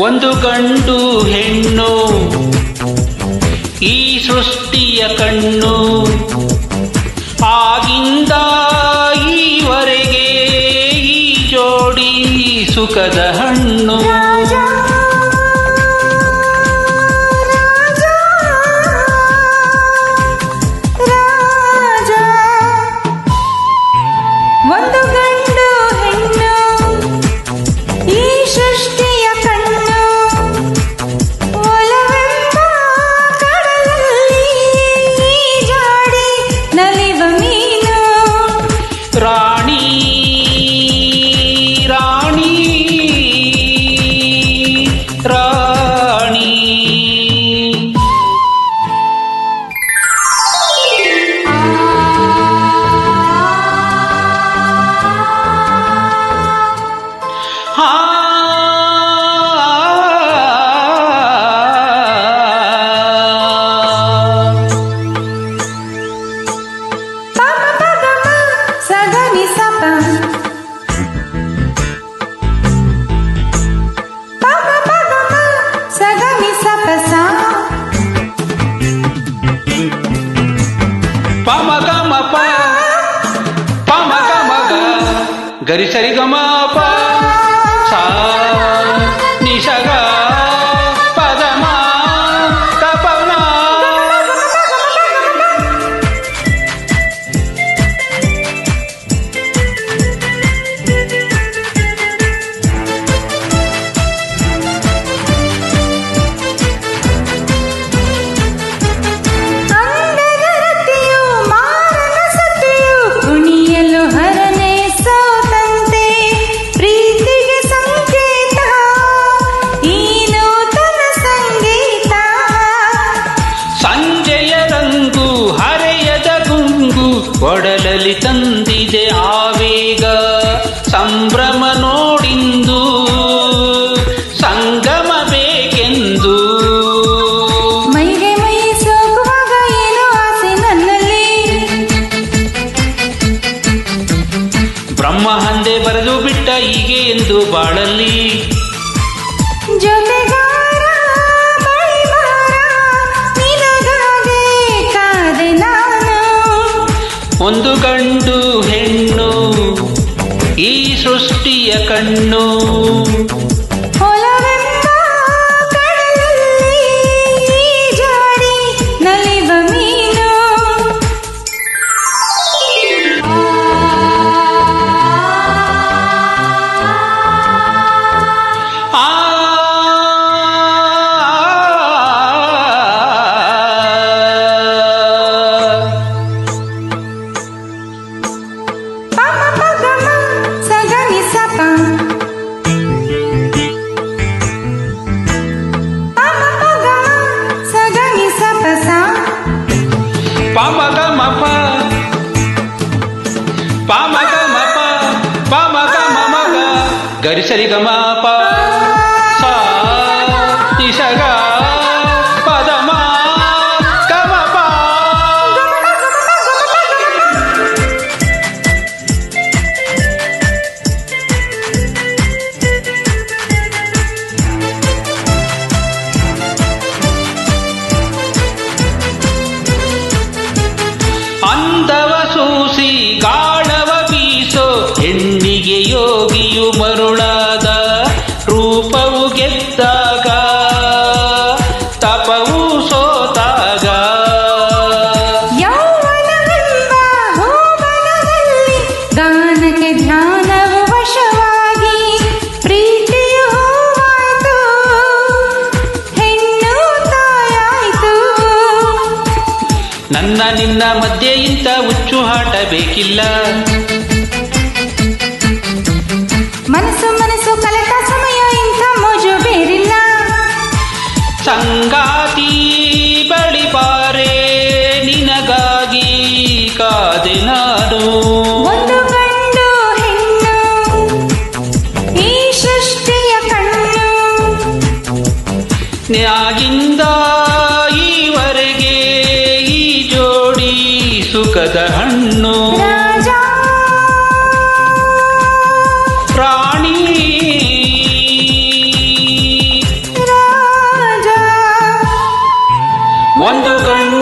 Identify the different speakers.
Speaker 1: ಒಂದು ಗಂಡು ಹೆಣ್ಣು ಈ ಸೃಷ್ಟಿಯ ಕಣ್ಣು, ಆಗಿಂದ ಈವರೆಗೆ ಈ ಜೋಡಿ ಸುಖದ ಹಣ್ಣು. ಗರಿ ಸರಿ ಗಮ ಪ ಸಾ ನಿ ಸ ಗ ಪದ ಮ ಗ ಪ ನ. ಒಡಲಲ್ಲಿ ತಂದಿದೆ ಆವೇಗ ಸಂಭ್ರಮ ನೋಡಿಂದು ಸಂಗಮ ಬೇಕೆಂದು.
Speaker 2: ಮೈಗೆ ಮೈ ಸೋಕುವಾಗ ಏನೋ ಆಸೆ ನನ್ನಲ್ಲಿ,
Speaker 1: ಬ್ರಹ್ಮ ಹಂದೆ ಬರೆದು ಬಿಟ್ಟ ಹೀಗೆ ಎಂದು ಬಾಳಲ್ಲಿ.
Speaker 2: ಜೊತೆಗಾರ ಬಳಿಗಾರ ನಿನಗಾಗೆ ಕಾದೆ ನಾನು.
Speaker 1: ಒಂದು ಗಂಡು ಹೆಣ್ಣು ಈ ಸೃಷ್ಟಿಯ ಕಣ್ಣು,
Speaker 2: ಹೊಲವೆಂಬ ಕಡಲಲ್ಲಿ ಈ ಜಾಡಿ ನಲಿವ ಮೀನು.
Speaker 1: ಗರಿ ಸರಿ ಗಮ ಪ ಸಾ ನಿ ಸ ಗ ಪದ ಮ ಗ ಮ ಪ. ಅಂದವ ಸೂಸಿ ಗಾಳವ ಬೀಸೋ ಹೆಣ್ಣಿಗೆ ಯೋಗಿಯು ಮರುಳಾದ, ರೂಪವು ಗೆದ್ದಾಗ ತಪವು ಸೋತಾಗ.
Speaker 2: ಯೌವನವೆಂಬ ಹೂವನದಲ್ಲಿ ಗಾನಕ್ಕೆ ಧ್ಯಾನವು ವಶವಾಗಿ, ಪ್ರೀತಿಯು ಹೂವಾಯ್ತು ಹೆಣ್ಣು ತಾಯಾಯ್ತು.
Speaker 1: ನನ್ನ ನಿನ್ನ ಮಧ್ಯೆ ಇಂಥ ಹುಚ್ಚು ಹಾಟ ಬೇಕಿಲ್ಲ,
Speaker 2: ಮನಸ್ಸು ಮನಸ್ಸು ಕಲೆತ ಸಮಯ ಇಂಥ ಮೋಜು ಬೇರಿಲ್ಲ.
Speaker 1: ಸಂಗಾತಿ ಬಳಿ ಬಾರೆ ನಿನಗಾಗಿ ಕಾದೆ ನಾನು.
Speaker 2: ಒಂದು ಗಂಡು ಹೆಣ್ಣು ಈ ಸೃಷ್ಟಿಯ ಕಣ್ಣು,
Speaker 1: ನ್ಯಾಗಿಂದ ಈವರೆಗೆ ಈ ಜೋಡಿ ಸುಖದ ಹಣ್ಣು. ರಾಣಿ ಒಂದು ಗಂಡು